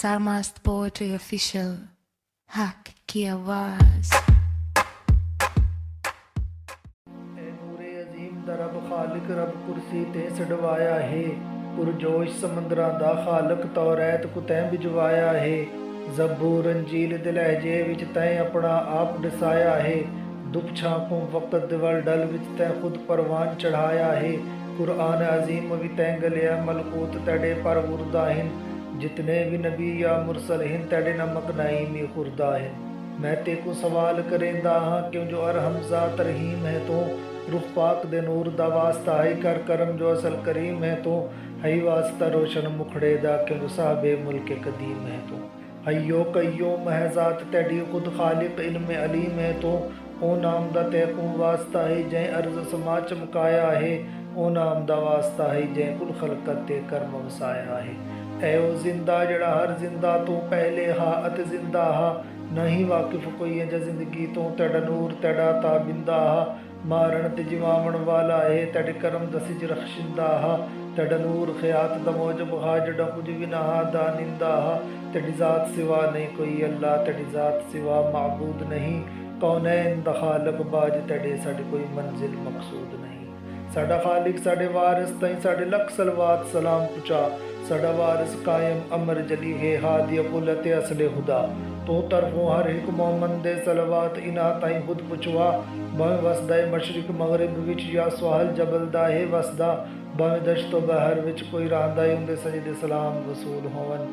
Sarmast Poetry Official हक की आवाज। ਨੂਰੇ ਅਜ਼ੀਮ ਦਾ ਰੱਬ ਖਾਲਿਕ ਰੱਬ ਕੁਰਸੀ ਤੇ ਛਡਵਾਇਆ ਹੈ। ਪੁਰਜੋਸ਼ ਸਮੁੰਦਰਾਂ ਦਾ ਖਾਲਕ ਤੌਰੈਤ ਕੋ ਤੈਂ ਬਿਜਵਾਇਆ ਹੈ। ਜ਼ਬੂਰ ਅੰਜੀਲ ਦੇ ਲਹਿਜੇ ਵਿੱਚ ਤੈਂ ਆਪਣਾ ਆਪ ਦਸਾਇਆ ਹੈ। ਦੁੱਖ ਛਾਂਕੋਂ ਵਕਤ ਦਿਵਲ ਡਲ ਵਿੱਚ ਤੈਂ ਖੁਦ ਪਰਵਾਨ ਚੜਾਇਆ ਹੈ। ਕੁਰਾਨ ਅਜ਼ੀਮ ਵੀ ਤੈਂ ਗਲਿਆ ਮਲਕੂਤ ਤੇਡੇ ਪਰ ਉਰਦਾ ਹਨ। ਜਿਤਨੇ ਵੀ ਨਬੀ ਜਾਂ ਮੁਰਸਲ ਹਨ ਤੇਡੇ ਨਮਕ ਨਾਈਮੀ ਖੁਰਦਾ ਹੈ। मैं तेको सवाल करेंदा हाँ क्यों जो अरहम ज़ात रहीम है तो रुख पाक दे नूर दा वास्ता है कर करम जो असल करीम है तो हई वास्ता रोशन मुखड़े दा क्यों जो साहबे मुल्क कदीम है तो हयो कयो महजात तेडी खुद खालिक इल्म अलीम है तो ओ नाम दा तैकू वास्ता है जै अर्ज समा चमकाया है। ओ नाम दा वास्ता है जै कुल खलकत ते कर्म वसाया है। ऐ ओ जिंदा जड़ा हर जिंदा तो पहले हा अत जिंदा हा नहीं वाकिफ कोई है जिंदगी तो तेरा नूर तेरा ताबिंदा हा मारण ते जिवावण वाला है तेरे करम दसिज रखशिंदा हा तेरा नूर खयात दा मौजब हा जड़ा कुछ भी ना हा दानिंदा हा तेरी ज़ात सिवा नहीं कोई अल्लाह तेरी ज़ात सिवा माबूद नहीं कौनैन दा खालक बाज तेरे साडे कोई मंजिल मकसूद नहीं। साडा खालिक साडे वारिस तई साडे लख सलवात सलाम पुचा साडा वारिस कायम अमर जली है हादी अकुलत असले खुदा तो तरफों हर एक मोमन दे सलवात इना ताई खुद पुछवा भावें वसदा मशरिक मगरिब विच या सुहल जबल दा है वसदा भावें दश्तो बहर विच कोई रांदा उंदे सजदे सलाम वसूल होवन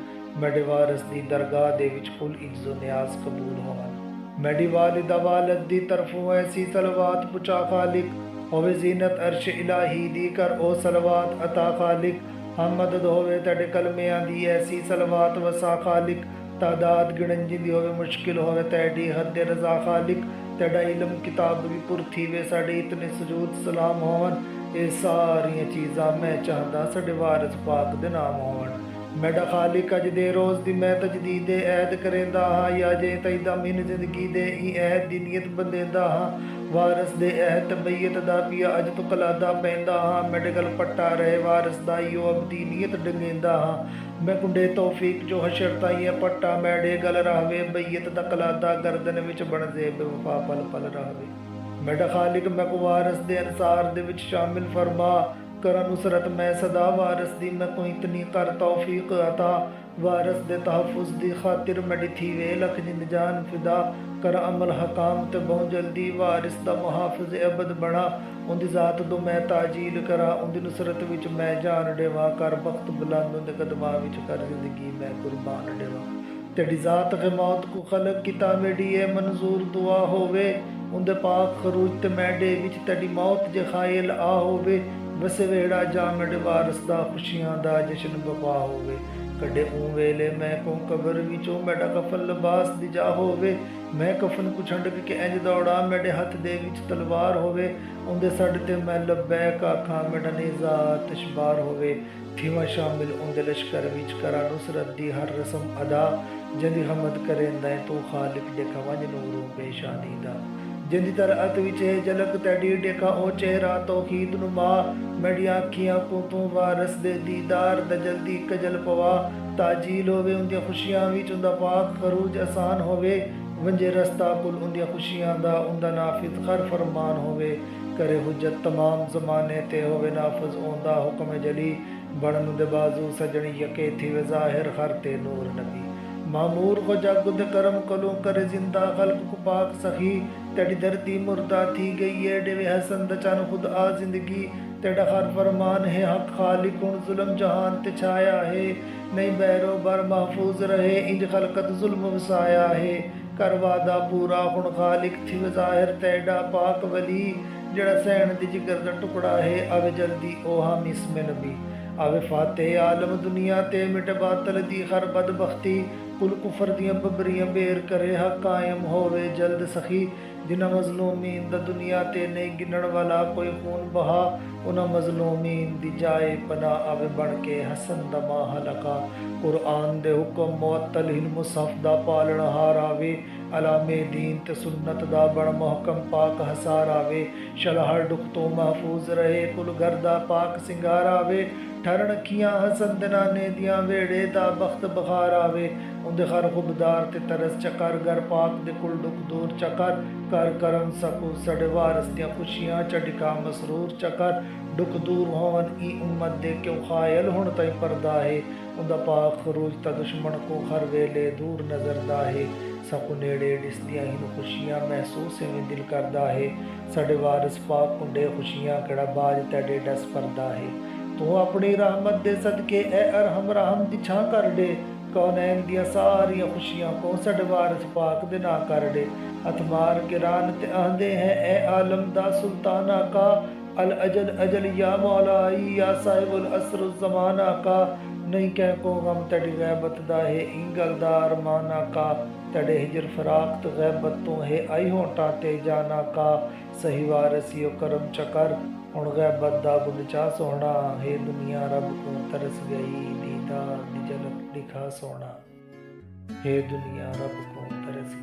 मेरे वारिस दी दरगाह दे विच कुल इज्जो नियाज कबूल होवन। मेरी वालिदा वालद दी तरफों ऐसी सलवात पुछा खालिक होवे जीनत अर्श इलाही दी कर ओ सलवात अता खालिक हम मदद होवे तेरे कलमियां दी ऐसी सलवात वसा खालिक तादाद गिणन जिंदी होवे मुश्किल होवे तेडी हद रजा खालिक तेरा इल्म किताब भी पुर थी वे साडे इतने सजूद सलाम होवन ये सारियां चीज़ां मैं चाहता साडे वारिस पाक दे नाम होवन। मेरा खालिक अज दे रोज़ दी मैं तजदीद ऐद करेंदा हाँ या जे तईदा मिन जिंदगी दे ई ऐद दी नीयत बंदेंदा हाँ वारिस दे ऐद तबैयत दा पिया अज तो कलादा पैंदा हाँ मेरे गल पट्टा रहे वारिस दा यो अबदी नीयत डंगेंदा हाँ मैं कुंडे तौफीक जो हशर ताई पट्टा मैडे गल रहवे बैयत दा कलादा गर्दन विच बन जे बेवफा पल पल रहवे। मेरा खालिक मैं को वारिस दे अंसार दे विच शामिल फरमा कर नुसरत मैं सदा वारिस दी मैं को इतनी कर तौफीक अता वारिस दे तहफ़ुज़ दी खातिर मेरी थी वे लख जिंद जान फिदा कर अमल हकाम ते बहु जल्दी वारिस दा मुहाफ़िज़ अबद बना उनकी ज़ात दो मैं ताजील करा उनकी नुसरत विच मैं जान देवा कर बख्त बुलंद उनके कदमां विच कर जिंदगी मैं कुर्बान देवा तेरी ज़ात के मौत को खलक किता मेरी ए मंजूर दुआ होवे उनके पाक खरूज ते मैडे विच तेरी मौत जे खायल आ होवे वसे वेड़ा जा मेरे वारिस दा खुशियां दा जशन बपा होवे कड़े ऊँ वेले मैं को कबर विचों मेरा कफन लिबास दी जा होवे मैं कफन को छंडक के इंज दौड़ा मेरे हथ दे विच तलवार होवे उनके सड़ ते मैं लब्बैक आखां मेरा नेज़ा तशबार होवे थीवा शामिल उनके लश्कर विच करा नुसरत दी हर रस्म अदा जंदी हमद करेंदा तो खालिक देखा वंज नूरों पेशानी दा जिंदी तरह अत विच है झलक तेडी देखा ओ चेहरा तो खीद नुमा मेरी आखियां को तू वारस दे दीदार द जल्दी कजल पवा ताजील होवे उनकी खुशियां विच उनदा पाक खरूज आसान होवे वंजे रस्ता कुल उनकी खुशियां दा उनदा नाफिज खर फरमान होवे करे हुज्जत तमाम ज़माने ते होवे नाफिज ओंदा हुक्म जली बड़न दे बाजू सजनी यके थी वे ज़ाहिर खर ते नूर नबी मामूर को जगुद करम कलू करे जिंदा खल्क को पाक सखी तेरी धरती मुर्दा थी गई है डेवे हसन दचान खुद आ जिंदगी तेरा हर फरमान है हक खालिक उन जुल्म जहान ते छाया है नहीं बैरो बर महफूज रहे इंज खलकत जुल्म वसाया है कर वादा पूरा हुन खालिक थी ज़ाहिर तेरा पाक वली जड़ा सैन दी जिगर दा टुकड़ा है अवे जल्दी ओ हम इसमें नबी आवे फाते आलम दुनिया ते मिट बातल दी हर बदबख्ती ਕੁਲ ਕੁਫਰ ਦੀਆਂ ਬੱਬਰੀਆਂ ਬੇਰ ਕਰੇ ਹੱਕ ਕਾਇਮ ਹੋਵੇ ਜਲਦ ਸਖੀ ਜਿਨ੍ਹਾਂ ਮਜ਼ਲੂਮੀਨ ਦਾ ਦੁਨੀਆ ਤੇ ਨਹੀਂ ਗਿਣਨ ਵਾਲਾ ਕੋਈ ਖੂਨ ਬਹਾ ਉਹਨਾਂ ਮਜ਼ਲੂਮੀਨ ਦੀ ਜਾਏ ਪਨਾ ਆਵੇ ਬਣ ਕੇ ਹਸਨ ਦਾ ਮਾਹਲਕਾ ਕੁਰਾਨ ਦੇ ਹੁਕਮ ਮੁਅੱਤਲ ਹਿਲ ਮੁਸਹਫ ਦਾ ਪਾਲਣਹਾਰ ਆਵੇ ਅਲਾਮੇ ਦੀਨ ਤੇ ਸੁਨਨਤ ਦਾ ਬਣ ਮੁਹਕਮ ਪਾਕ ਹਸਾਰ ਆਵੇ ਸ਼ਲਹਰ ਦੁੱਖ ਤੋਂ ਮਹਿਫੂਜ਼ ਰਹੇ ਕੁਲ ਘਰ ਦਾ ਪਾਕ ਸਿੰਗਾਰ ਆਵੇ ਠਰਨ ਅੱਖੀਆਂ ਹਸਨ ਦਿਨਾਨੇ ਦੀਆਂ ਵੇੜੇ ਦਾ ਬਖਤ ਬਖਾਰ ਆਵੇ ਉਹਦੇ ਹਰ ਖੁਬਦਾਰ ਤੇ ਤਰਸ ਚੱਕਰ ਘਰ ਪਾਕ ਦੇ ਕੁਲ ਦੁੱਖ ਦੂਰ ਚੱਕਰ ਕਰ ਕਰਮ ਸਕੂ ਸਾਡੇ ਵਾਰਸ ਦੀਆਂ ਖੁਸ਼ੀਆਂ ਚੜਿਕਾ ਮਸਰੂਰ ਚੱਕਰ ਦੁੱਖ ਦੂਰ ਹੋਵਨ ਈ ਉਮਤ ਦੇ ਕਿਉਂ ਖਾਇਲ ਹੁਣ ਤਾਈ ਪਰਦਾ ਹੈ ਉਹਦਾ ਪਾਕ ਖਰੂਜ ਤਾਂ ਦੁਸ਼ਮਣ ਕੋ ਹਰ ਵੇਲੇ ਦੂਰ ਨਜ਼ਰਦਾ ਹੈ ਸਕੂ ਨੇੜੇ ਦਿਸਦੀਆਂ ਹੀ ਨੂੰ ਖੁਸ਼ੀਆਂ ਮਹਿਸੂਸ ਐਵੇਂ ਦਿਲ ਕਰਦਾ ਹੈ ਸਾਡੇ ਵਾਰਸ ਪਾਕ ਕੁੰਡੇ ਖੁਸ਼ੀਆਂ ਕਿਹੜਾ ਬਾਜ ਤੇਡੇ ਡਸ ਪਰਦਾ ਹੈ ਤੂੰ ਆਪਣੀ ਰਹਿਮਤ ਦੇ ਸਦਕੇ ਐ ਅਰਹਮ ਰਹਿਮ ਦੀ ਛਾਂ ਕਰ ਦੇ ਕੌਨੈਨ ਦੀਆਂ ਸਾਰੀਆਂ ਖੁਸ਼ੀਆਂ ਕੋ ਸਾਡੇ ਵਾਰਿਸ ਪਾਕ ਦੇ ਨਾ ਕਰ ਦੇ ਹੱਥ ਮਾਰ ਕੇ ਰਾਨ ਤੇ ਆਂਦੇ ਹੈ ਐ ਆਲਮ ਦਾ ਸੁਲਤਾਨਾ ਕਾ ਅਲ ਅਜਲ ਅਜਲ ਯਾ ਮੌਲਾਈ ਯਾ ਸਾਹਿਬ ਅਲ ਅਸਰ ਜ਼ਮਾਨਾ ਕਾ ਨਹੀਂ ਕਹਿ ਕੋ ਗਮ ਤੇਰੀ ਗੈਬਤ ਦਾ ਹੈ ਇੰਗਲ ਦਾ ਅਰਮਾਨਾ ਕਾ ਤੇਰੇ ਹਿਜਰ ਫਰਾਕ ਤੇ ਗੈਬਤ ਤੋਂ ਹੈ ਆਈ ਹੋਟਾ ਤੇ ਜਾਨਾ ਕਾ ਸਹੀ ਵਾਰਸੀਓ ਕਰਮ ਚਕਰ ਹੁਣ ਗੈਬਤ ਦਾ ਗੁਲਚਾ ਸੋਹਣਾ ਹੈ ਦੁਨੀਆ ਰੱਬ ਕੋ ਤਰਸ ਗਈ ਦੀਦਾਰ ਦੀ ਝਲਕ ਦਿਖਾ ਸੋਹਣਾ ਹੈ ਦੁਨੀਆ ਰੱਬ ਕੋ ਤਰਸ